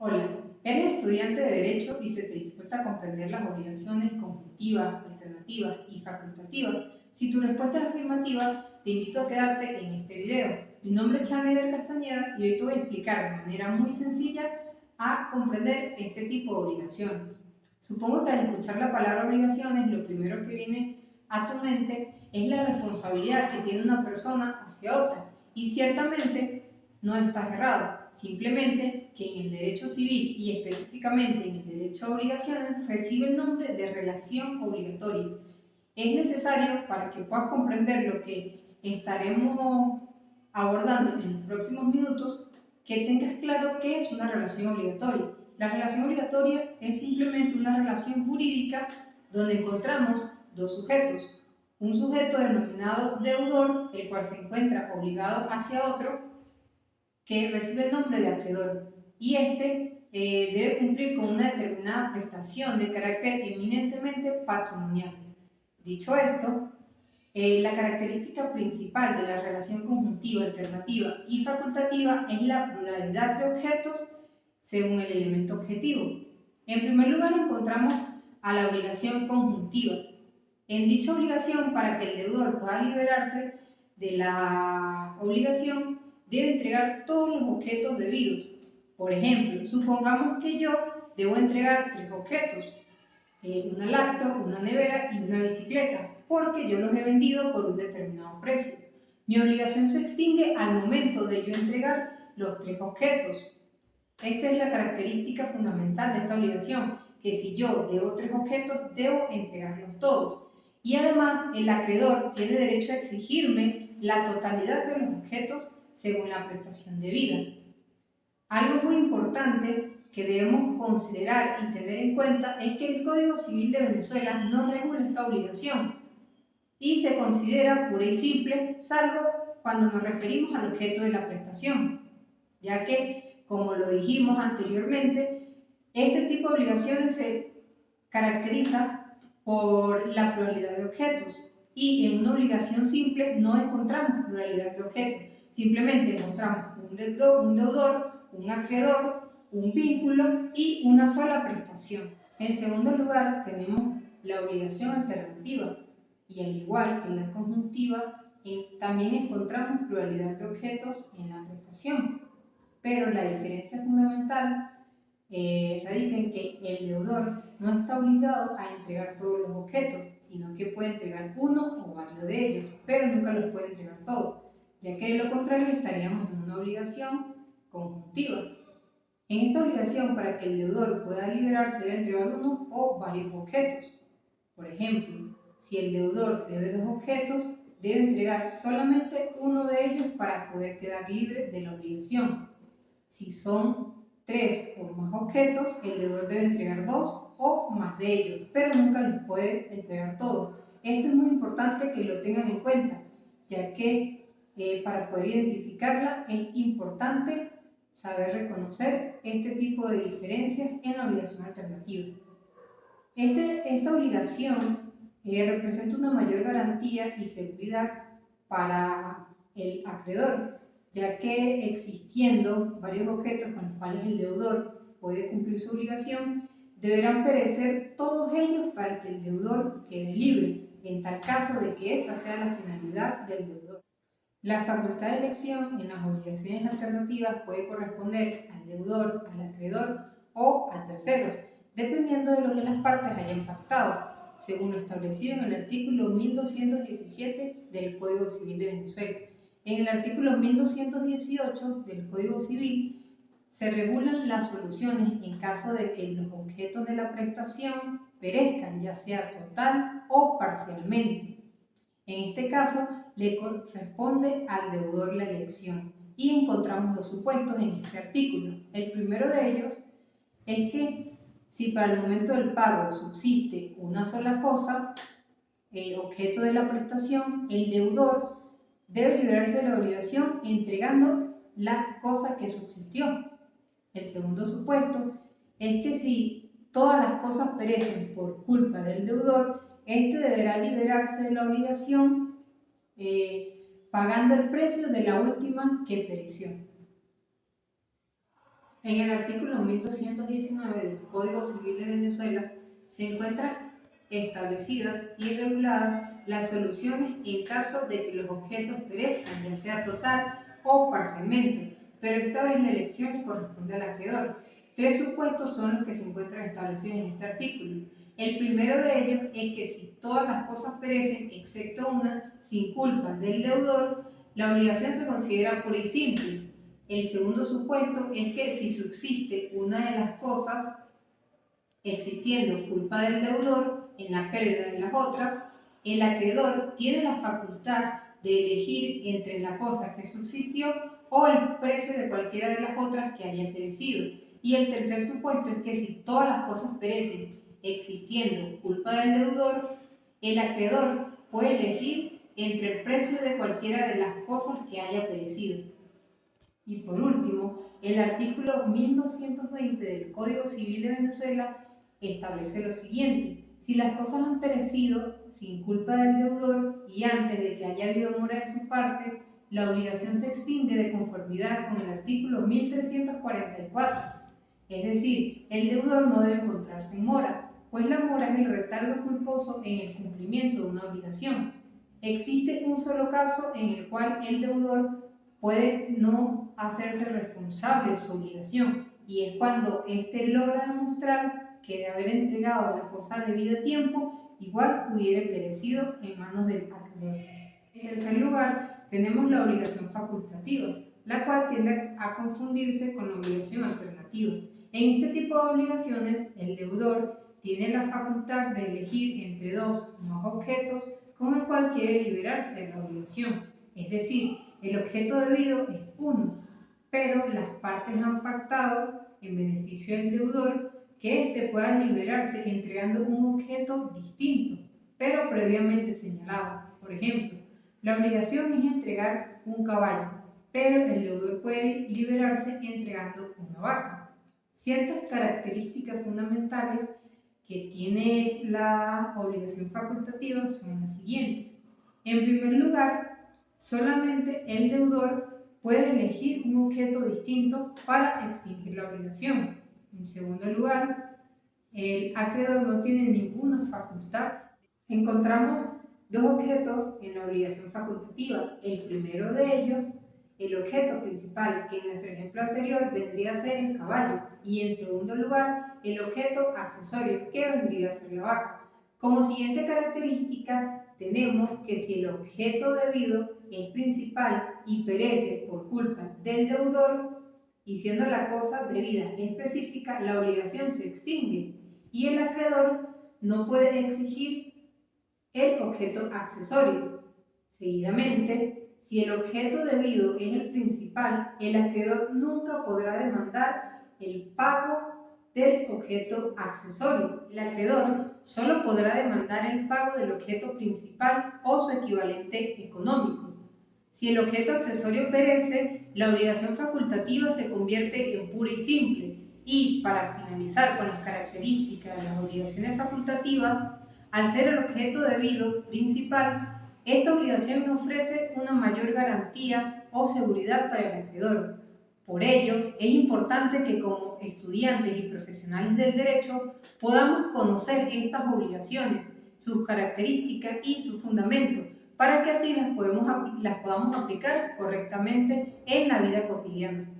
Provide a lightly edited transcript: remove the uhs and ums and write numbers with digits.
Hola, eres estudiante de Derecho y se te dificulta comprender las obligaciones conjuntivas, alternativas y facultativas. Si tu respuesta es afirmativa, te invito a quedarte en este video. Mi nombre es Chanel Castañeda y hoy te voy a explicar de manera muy sencilla a comprender este tipo de obligaciones. Supongo que al escuchar la palabra obligaciones, lo primero que viene a tu mente es la responsabilidad que tiene una persona hacia otra. Y ciertamente no estás errado, simplemente que en el derecho civil y específicamente en el derecho de obligaciones recibe el nombre de relación obligatoria. Es necesario para que puedas comprender lo que estaremos abordando en los próximos minutos que tengas claro qué es una relación obligatoria. La relación obligatoria es simplemente una relación jurídica donde encontramos dos sujetos. Un sujeto denominado deudor, el cual se encuentra obligado hacia otro, que recibe el nombre de acreedor y este debe cumplir con una determinada prestación de carácter eminentemente patrimonial. Dicho esto, la característica principal de la relación conjuntiva, alternativa y facultativa es la pluralidad de objetos según el elemento objetivo. En primer lugar encontramos a la obligación conjuntiva. En dicha obligación, para que el deudor pueda liberarse de la obligación, debe entregar todos los objetos debidos. Por ejemplo, supongamos que yo debo entregar 3 objetos, una lacto, una nevera y una bicicleta, porque yo los he vendido por un determinado precio. Mi obligación se extingue al momento de yo entregar los 3 objetos. Esta es la característica fundamental de esta obligación, que si yo debo 3 objetos, debo entregarlos todos. Y además, el acreedor tiene derecho a exigirme la totalidad de los objetos según la prestación debida. Algo muy importante que debemos considerar y tener en cuenta es que el Código Civil de Venezuela no regula esta obligación y se considera pura y simple, salvo cuando nos referimos al objeto de la prestación, ya que, como lo dijimos anteriormente, este tipo de obligaciones se caracteriza por la pluralidad de objetos y en una obligación simple no encontramos pluralidad de objetos, simplemente encontramos un deudor, un acreedor, un vínculo y una sola prestación. En segundo lugar, tenemos la obligación alternativa y al igual que en la conjuntiva, también encontramos pluralidad de objetos en la prestación, pero la diferencia fundamental radica en que el deudor no está obligado a entregar todos los objetos, sino que puede entregar uno o varios de ellos, pero nunca los puede entregar todos, ya que de lo contrario estaríamos en una obligación conjuntiva. En esta obligación, para que el deudor pueda liberarse, debe entregar uno o varios objetos. Por ejemplo, si el deudor debe 2 objetos, debe entregar solamente uno de ellos para poder quedar libre de la obligación. Si son 3 o más objetos, el deudor debe entregar 2 o más de ellos, pero nunca los puede entregar todos. Esto es muy importante que lo tengan en cuenta, ya que para poder identificarla es importante saber reconocer este tipo de diferencias en la obligación alternativa. Esta obligación representa una mayor garantía y seguridad para el acreedor, ya que existiendo varios objetos con los cuales el deudor puede cumplir su obligación, deberán perecer todos ellos para que el deudor quede libre, en tal caso de que esta sea la finalidad del deudor. La facultad de elección en las obligaciones alternativas puede corresponder al deudor, al acreedor o a terceros, dependiendo de lo que las partes hayan pactado, según lo establecido en el artículo 1217 del Código Civil de Venezuela. En el artículo 1218 del Código Civil se regulan las soluciones en caso de que los objetos de la prestación perezcan, ya sea total o parcialmente. En este caso, le corresponde al deudor la elección y encontramos 2 supuestos en este artículo. El primero de ellos es que si para el momento del pago subsiste una sola cosa, objeto de la prestación, el deudor debe liberarse de la obligación entregando la cosa que subsistió. El segundo supuesto es que si todas las cosas perecen por culpa del deudor, éste deberá liberarse de la obligación pagando el precio de la última que pereció. En el artículo 1219 del Código Civil de Venezuela se encuentran establecidas y reguladas las soluciones en caso de que los objetos perezcan, ya sea total o parcialmente, pero esta vez la elección corresponde al acreedor. Tres supuestos son los que se encuentran establecidos en este artículo. El primero de ellos es que si todas las cosas perecen, excepto una, sin culpa del deudor, la obligación se considera pura y simple. El segundo supuesto es que si subsiste una de las cosas, existiendo culpa del deudor en la pérdida de las otras, el acreedor tiene la facultad de elegir entre la cosa que subsistió o el precio de cualquiera de las otras que haya perecido. Y el tercer supuesto es que si todas las cosas perecen, existiendo culpa del deudor, el acreedor puede elegir entre el precio de cualquiera de las cosas que haya perecido. Y por último, el artículo 1220 del Código Civil de Venezuela establece lo siguiente: si las cosas han perecido sin culpa del deudor y antes de que haya habido mora de su parte, la obligación se extingue de conformidad con el artículo 1344. Es decir, el deudor no debe encontrarse en mora, pues la mora es el retardo culposo en el cumplimiento de una obligación. Existe un solo caso en el cual el deudor puede no hacerse responsable de su obligación, y es cuando éste logra demostrar que de haber entregado la cosa debido a tiempo, igual hubiera perecido en manos del acreedor. En tercer lugar, tenemos la obligación facultativa, la cual tiende a confundirse con la obligación alternativa. En este tipo de obligaciones, el deudor tiene la facultad de elegir entre dos o más objetos con el cual quiere liberarse de la obligación. Es decir, el objeto debido es uno, pero las partes han pactado en beneficio del deudor que éste pueda liberarse entregando un objeto distinto, pero previamente señalado. Por ejemplo, la obligación es entregar un caballo, pero el deudor puede liberarse entregando una vaca. Ciertas características fundamentales que tiene la obligación facultativa son las siguientes. En primer lugar, solamente el deudor puede elegir un objeto distinto para extinguir la obligación. En segundo lugar, el acreedor no tiene ninguna facultad. Encontramos dos objetos en la obligación facultativa. El primero de ellos, el objeto principal, que en nuestro ejemplo anterior vendría a ser el caballo, y en segundo lugar, el objeto accesorio, que vendría a ser la vaca. Como siguiente característica, tenemos que si el objeto debido es principal y perece por culpa del deudor, y siendo la cosa debida específica, la obligación se extingue y el acreedor no puede exigir el objeto accesorio. Seguidamente, si el objeto debido es el principal, el acreedor nunca podrá demandar el pago del objeto accesorio. El acreedor solo podrá demandar el pago del objeto principal o su equivalente económico. Si el objeto accesorio perece, la obligación facultativa se convierte en pura y simple. Y para finalizar con las características de las obligaciones facultativas, al ser el objeto debido principal, esta obligación no ofrece una mayor garantía o seguridad para el acreedor. Por ello, es importante que como estudiantes y profesionales del derecho podamos conocer estas obligaciones, sus características y su fundamento, para que así las podamos aplicar correctamente en la vida cotidiana.